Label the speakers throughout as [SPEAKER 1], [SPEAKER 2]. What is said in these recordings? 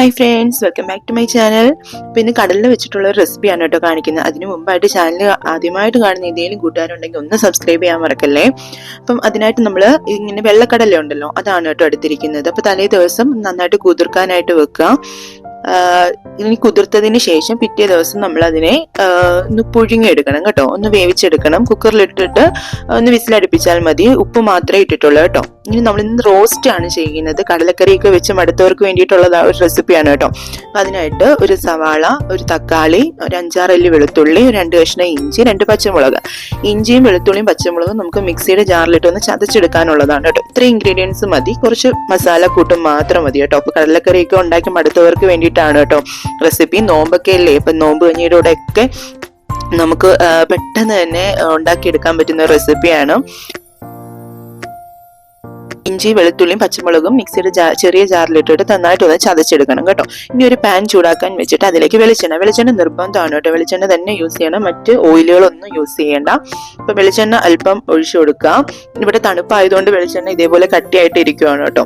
[SPEAKER 1] Hi friends, welcome back to my channel. അപ്പോൾ ഇന്ന് കടലിൽ വെച്ചിട്ടുള്ള ഒരു റെസിപ്പിയാണ് കേട്ടോ കാണിക്കുന്നത്. അതിന് മുമ്പായിട്ട് ചാനൽ ആദ്യമായിട്ട് കാണുന്ന എന്തെങ്കിലും കൂട്ടുകാരുണ്ടെങ്കിൽ ഒന്ന് സബ്സ്ക്രൈബ് ചെയ്യാൻ മറക്കല്ലേ. അപ്പം അതിനായിട്ട് നമ്മൾ ഇങ്ങനെ വെള്ളക്കടല ഉണ്ടല്ലോ, അതാണ് കേട്ടോ എടുത്തിരിക്കുന്നത്. അപ്പോൾ തലേ ദിവസം നന്നായിട്ട് കുതിർക്കാനായിട്ട് വെക്കുക. ഇനി കുതിർത്തതിന് ശേഷം പിറ്റേ ദിവസം നമ്മൾ അതിനെ ഒന്ന് പുഴുങ്ങിയെടുക്കണം കേട്ടോ, ഒന്ന് വേവിച്ചെടുക്കണം. കുക്കറിലിട്ടിട്ട് ഒന്ന് വിസിലടുപ്പിച്ചാൽ മതി. ഉപ്പ് മാത്രമേ ഇട്ടിട്ടുള്ളൂ കേട്ടോ. ഇനി നമ്മൾ ഇന്ന് റോസ്റ്റ് ആണ് ചെയ്യുന്നത്. കടലക്കറിയൊക്കെ വെച്ച് മടുത്തവർക്ക് വേണ്ടിയിട്ടുള്ള ഒരു റെസിപ്പിയാണ് കേട്ടോ. അപ്പൊ അതിനായിട്ട് ഒരു സവാള, ഒരു തക്കാളി, ഒരു 5-6 അല്ലി വെളുത്തുള്ളി, 2 കഷ്ണം ഇഞ്ചി, 2 പച്ചമുളക്. ഇഞ്ചിയും വെളുത്തുള്ളിയും പച്ചമുളകും നമുക്ക് മിക്സിയുടെ ജാറിലിട്ട് ഒന്ന് ചതച്ചെടുക്കാനുള്ളതാണ് കേട്ടോ. ഇത്രയും ഇൻഗ്രീഡിയൻസ് മതി. കുറച്ച് മസാല കൂട്ടും മാത്രം മതി കേട്ടോ. അപ്പൊ കടലക്കറിയൊക്കെ ഉണ്ടാക്കി മടുത്തവർക്ക് വേണ്ടിയിട്ടാണ് കേട്ടോ റെസിപ്പി. നോമ്പൊക്കെ അല്ലേ, ഇപ്പൊ നോമ്പ് കഞ്ഞിയുടെ കൂടെ ഒക്കെ നമുക്ക് പെട്ടെന്ന് തന്നെ ഉണ്ടാക്കിയെടുക്കാൻ പറ്റുന്ന റെസിപ്പിയാണ്. ഇഞ്ചി വെളുത്തുള്ളിയും പച്ചമുളകും മിക്സിയുടെ ചെറിയ ജാറിലിട്ടിട്ട് നന്നായിട്ട് ഒന്ന് ചതച്ചെടുക്കണം കേട്ടോ. ഇനി ഒരു പാൻ ചൂടാക്കാൻ വെച്ചിട്ട് അതിലേക്ക് വെളിച്ചെണ്ണ നിർബന്ധമാണ് കേട്ടോ. വെളിച്ചെണ്ണ തന്നെ യൂസ് ചെയ്യണം, മറ്റ് ഓയിലുകളൊന്നും യൂസ് ചെയ്യേണ്ട. അപ്പൊ വെളിച്ചെണ്ണ അല്പം ഒഴിച്ചു കൊടുക്കുക. ഇവിടെ തണുപ്പായതുകൊണ്ട് വെളിച്ചെണ്ണ ഇതേപോലെ കട്ടിയായിട്ട് ഇരിക്കുവാണ് കേട്ടോ.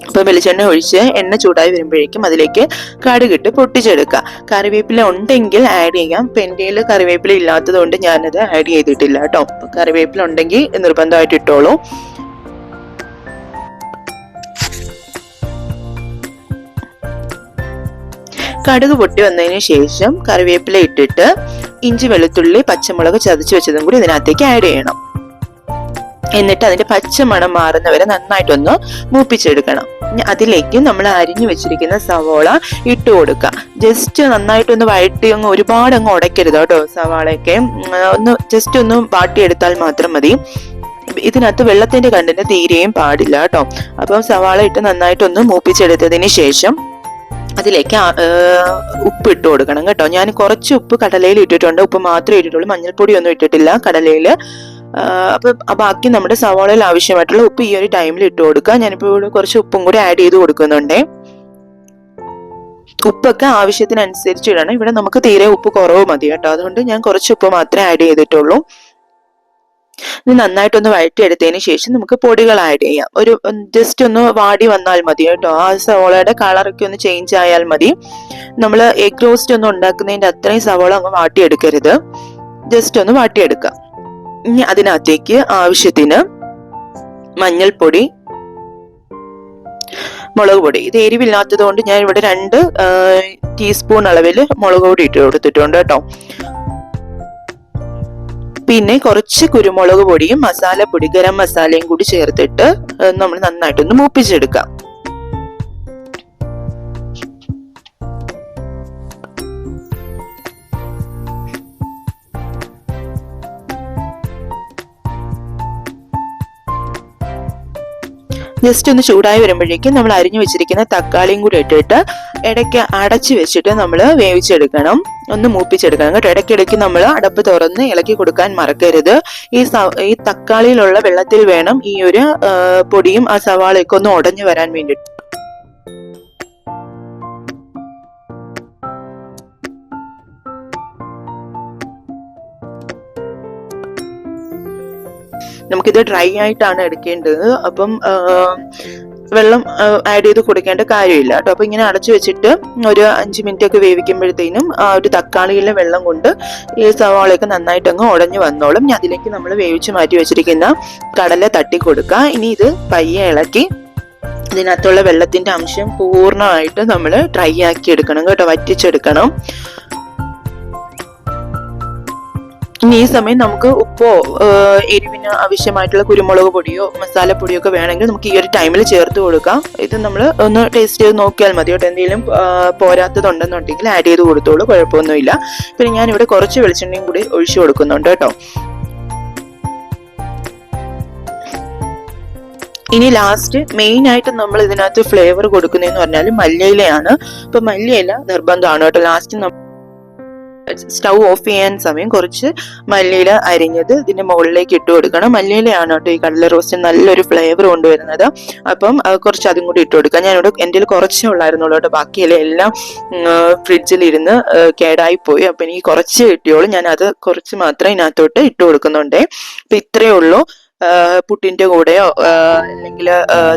[SPEAKER 1] അപ്പൊ വെളിച്ചെണ്ണ ഒഴിച്ച് എണ്ണ ചൂടായി വരുമ്പോഴേക്കും അതിലേക്ക് കടുകിട്ട് പൊട്ടിച്ചെടുക്കുക. കറിവേപ്പില ഉണ്ടെങ്കിൽ ആഡ് ചെയ്യാം. പെന്റയിൽ കറിവേപ്പില ഇല്ലാത്തത് കൊണ്ട് ഞാനത് ആഡ് ചെയ്തിട്ടില്ല കേട്ടോ. കറിവേപ്പില ഉണ്ടെങ്കിൽ നിർബന്ധമായിട്ട് ഇട്ടോളൂ. കടുക് പൊട്ടി വന്നതിന് ശേഷം കറിവേപ്പില ഇട്ടിട്ട് ഇഞ്ചി വെളുത്തുള്ളി പച്ചമുളക് ചതച്ച് വെച്ചതും കൂടി ഇതിനകത്തേക്ക് ആഡ് ചെയ്യണം. എന്നിട്ട് അതിന്റെ പച്ചമണം മാറുന്നവരെ നന്നായിട്ടൊന്ന് മൂപ്പിച്ചെടുക്കണം. അതിലേക്ക് നമ്മൾ അരിഞ്ഞു വെച്ചിരിക്കുന്ന സവോള ഇട്ട് കൊടുക്കുക. ജസ്റ്റ് നന്നായിട്ടൊന്ന് വഴറ്റി ഒരുപാട് ഉടയ്ക്കരുത് കേട്ടോ. സവാളയൊക്കെ ജസ്റ്റ് ഒന്ന് വാട്ടിയെടുത്താൽ മാത്രം മതി. ഇതിനകത്ത് വെള്ളത്തിന്റെ കണ്ടന്റ് തീരെയും പാടില്ല കേട്ടോ. അപ്പം സവാള ഇട്ട് നന്നായിട്ടൊന്ന് മൂപ്പിച്ചെടുത്തതിന് ശേഷം അതിലേക്ക് ഉപ്പ് ഇട്ട് കൊടുക്കണം കേട്ടോ. ഞാൻ കുറച്ച് ഉപ്പ് കടലയിൽ ഇട്ടിട്ടുണ്ട്. ഉപ്പ് മാത്രമേ ഇട്ടിട്ടുള്ളൂ, മഞ്ഞൾപ്പൊടി ഒന്നും ഇട്ടിട്ടില്ല കടലയിൽ. അപ്പൊ ബാക്കി നമ്മുടെ സവാളയിൽ ആവശ്യമായിട്ടുള്ള ഉപ്പ് ഈ ഒരു ടൈമിൽ ഇട്ട് കൊടുക്കുക. ഞാനിപ്പോ ഇവിടെ കുറച്ച് ഉപ്പും കൂടി ആഡ് ചെയ്ത് കൊടുക്കുന്നുണ്ടേ. ഉപ്പൊക്കെ ആവശ്യത്തിനനുസരിച്ച് ഇടണം. ഇവിടെ നമുക്ക് തീരെ ഉപ്പ് കുറവ് മതി കേട്ടോ. അതുകൊണ്ട് ഞാൻ കുറച്ച് ഉപ്പ് മാത്രമേ ആഡ് ചെയ്തിട്ടുള്ളൂ. ഇത് നന്നായിട്ടൊന്ന് വഴറ്റിയെടുത്തതിന് ശേഷം നമുക്ക് പൊടികൾ ആഡ് ചെയ്യാം. ഒരു ജസ്റ്റ് ഒന്ന് വാടി വന്നാൽ മതി കേട്ടോ. ആ സവോളയുടെ കളറൊക്കെ ഒന്ന് ചേഞ്ച് ആയാൽ മതി. നമ്മൾ എഗ് റോസ്റ്റ് ഒന്നും ഉണ്ടാക്കുന്നതിന്റെ അത്രയും സവോള അങ്ങ് വാട്ടിയെടുക്കരുത്, ജസ്റ്റ് ഒന്ന് വാട്ടിയെടുക്കാം. ഇനി അതിനകത്തേക്ക് ആവശ്യത്തിന് മഞ്ഞൾപ്പൊടി, മുളക് പൊടി. ഇത് എരിവില്ലാത്തത് കൊണ്ട് ഞാൻ ഇവിടെ 2 ടീസ്പൂൺ അളവിൽ മുളക് പൊടി ഇട്ട് കൊടുത്തിട്ടുണ്ട് കേട്ടോ. പിന്നെ കുറച്ച് കുരുമുളക് പൊടിയും മസാലപ്പൊടി, ഗരം മസാലയും കൂടി ചേർത്തിട്ട് നമ്മൾ നന്നായിട്ടൊന്ന് മൂപ്പിച്ചെടുക്കാം. ജസ്റ്റ് ഒന്ന് ചൂടായി വരുമ്പോഴേക്കും നമ്മൾ അരിഞ്ഞു വെച്ചിരിക്കുന്ന തക്കാളിയും കൂടി ഇട്ടിട്ട് ഇടയ്ക്ക് അടച്ചു വെച്ചിട്ട് നമ്മൾ വേവിച്ചെടുക്കണം, ഒന്ന് മൂപ്പിച്ചെടുക്കണം കേട്ടോ. ഇടയ്ക്കിടയ്ക്ക് നമ്മൾ അടപ്പ് തുറന്ന് ഇളക്കി കൊടുക്കാൻ മറക്കരുത്. ഈ തക്കാളിയിലുള്ള വെള്ളത്തിൽ വേണം ഈ ഒരു പൊടിയും ആ സവാളയൊക്കെ ഒന്ന് ഉടഞ്ഞു വരാൻ വേണ്ടിയിട്ട്. നമുക്കിത് ഡ്രൈ ആയിട്ടാണ് എടുക്കേണ്ടത്. അപ്പം വെള്ളം ആഡ് ചെയ്ത് കൊടുക്കേണ്ട കാര്യമില്ല കേട്ടോ. അപ്പൊ ഇങ്ങനെ അടച്ചു വെച്ചിട്ട് ഒരു 5 മിനിറ്റ് ഒക്കെ വേവിക്കുമ്പോഴത്തേനും ആ ഒരു തക്കാളിയിലെ വെള്ളം കൊണ്ട് ഈ സവാളയൊക്കെ നന്നായിട്ട് അങ്ങ് ഉടഞ്ഞു വന്നോളും. അതിലേക്ക് നമ്മൾ വേവിച്ച് മാറ്റി വെച്ചിരിക്കുന്ന കടല തട്ടി കൊടുക്കുക. ഇനി ഇത് പയ്യെ ഇളക്കി ഇതിനകത്തുള്ള വെള്ളത്തിന്റെ അംശം പൂർണ്ണമായിട്ട് നമ്മൾ ഡ്രൈ ആക്കി എടുക്കണം കേട്ടോ, വറ്റിച്ചെടുക്കണം. ഇനി ഈ സമയം നമുക്ക് ഉപ്പോ എരിവിന് ആവശ്യമായിട്ടുള്ള കുരുമുളക് പൊടിയോ മസാലപ്പൊടിയോ ഒക്കെ വേണമെങ്കിൽ നമുക്ക് ഈ ഒരു ടൈമിൽ ചേർത്ത് കൊടുക്കാം. ഇത് നമ്മൾ ഒന്ന് ടേസ്റ്റ് ചെയ്ത് നോക്കിയാൽ മതി കേട്ടോ. എന്തെങ്കിലും പോരാത്തതുണ്ടെന്നുണ്ടെങ്കിൽ ആഡ് ചെയ്ത് കൊടുത്തോളൂ, കുഴപ്പമൊന്നുമില്ല. പിന്നെ ഞാനിവിടെ കുറച്ച് വെളിച്ചെണ്ണയും കൂടി ഒഴിച്ചു കൊടുക്കുന്നുണ്ട് കേട്ടോ. ഇനി ലാസ്റ്റ് മെയിൻ ആയിട്ട് നമ്മൾ ഇതിനകത്ത് ഫ്ലേവർ കൊടുക്കുന്നതെന്ന് പറഞ്ഞാൽ മല്ലിയിലയാണ്. അപ്പൊ മല്ലിയില നിർബന്ധമാണ് കേട്ടോ. ലാസ്റ്റ് സ്റ്റൗ ഓഫ് ചെയ്യാൻ സമയം കുറച്ച് മല്ലിയില അരിഞ്ഞത് ഇതിന്റെ മുകളിലേക്ക് ഇട്ട് കൊടുക്കണം. മല്ലിയിലയാണ് കേട്ടോ ഈ കടല റോസ്റ്റ് നല്ലൊരു ഫ്ലേവർ കൊണ്ടുവരുന്നത്. അപ്പം കുറച്ച് അതും കൂടി ഇട്ട് കൊടുക്കാം. ഞാനിവിടെ എൻ്റെ കുറച്ചേ ഉള്ളായിരുന്നുള്ളൂ കേട്ടോ. ബാക്കിയെല്ലാം എല്ലാം ഫ്രിഡ്ജിലിരുന്ന് കേടായി പോയി. അപ്പൊ എനിക്ക് കുറച്ച് കിട്ടിയോളൂ. ഞാൻ അത് കുറച്ച് മാത്രം ഇതിനകത്തോട്ട് ഇട്ട് കൊടുക്കുന്നുണ്ടേ. അപ്പൊ ഇത്രയേ ഉള്ളൂ. പുട്ടിന്റെ കൂടെയോ അല്ലെങ്കിൽ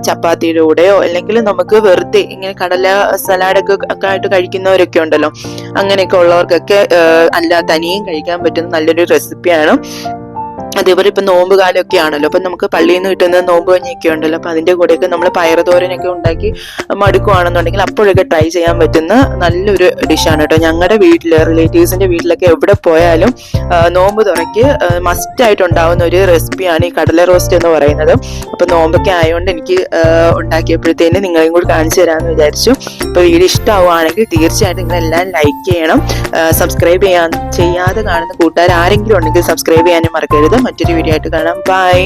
[SPEAKER 1] ചപ്പാത്തിയുടെ കൂടെയോ അല്ലെങ്കിൽ നമുക്ക് വെറുതെ ഇങ്ങനെ കടല സലാഡൊക്കെ ആയിട്ട് കഴിക്കുന്നവരൊക്കെ ഉണ്ടല്ലോ, അങ്ങനെയൊക്കെ ഉള്ളവർക്കൊക്കെ അല്ല തനിയും കഴിക്കാൻ പറ്റുന്ന നല്ലൊരു റെസിപ്പിയാണ്. അതേപോലെ ഇപ്പൊ നോമ്പ് കാലമൊക്കെ ആണല്ലോ, അപ്പൊ നമുക്ക് പള്ളിയിൽ നിന്ന് കിട്ടുന്ന നോമ്പ് കഞ്ഞിയൊക്കെ ഉണ്ടല്ലോ, അപ്പൊ അതിന്റെ കൂടെയൊക്കെ നമ്മൾ പയറുതോരനൊക്കെ ഉണ്ടാക്കി മടുക്കുവാണെന്നുണ്ടെങ്കിൽ അപ്പോഴൊക്കെ ട്രൈ ചെയ്യാൻ പറ്റുന്ന നല്ലൊരു ഡിഷാണ് കേട്ടോ. ഞങ്ങളുടെ വീട്ടില് റിലേറ്റീവ്സിന്റെ വീട്ടിലൊക്കെ എവിടെ പോയാലും നോമ്പ് തുറയ്ക്ക് മസ്റ്റ് ആയിട്ട് ഉണ്ടാവുന്ന ഒരു റെസിപ്പിയാണ് ഈ കടല റോസ്റ്റ് എന്ന് പറയുന്നത്. അപ്പൊ നോമ്പൊക്കെ ആയതുകൊണ്ട് എനിക്ക് ഉണ്ടാക്കിയപ്പോഴത്തേന് നിങ്ങളെയും കൂടി കാണിച്ചു തരാമെന്ന് വിചാരിച്ചു. അപ്പൊ വീഡിയോ ഇഷ്ടമാവുകയാണെങ്കിൽ തീർച്ചയായിട്ടും നിങ്ങളെല്ലാം ലൈക്ക് ചെയ്യണം. സബ്സ്ക്രൈബ് ചെയ്യാതെ കാണുന്ന കൂട്ടുകാർ ആരെങ്കിലും ഉണ്ടെങ്കിൽ സബ്സ്ക്രൈബ് ചെയ്യാനും മറക്കരുത്. മറ്റൊരു വീഡിയോ ആയിട്ട് കാണാം. ബൈ.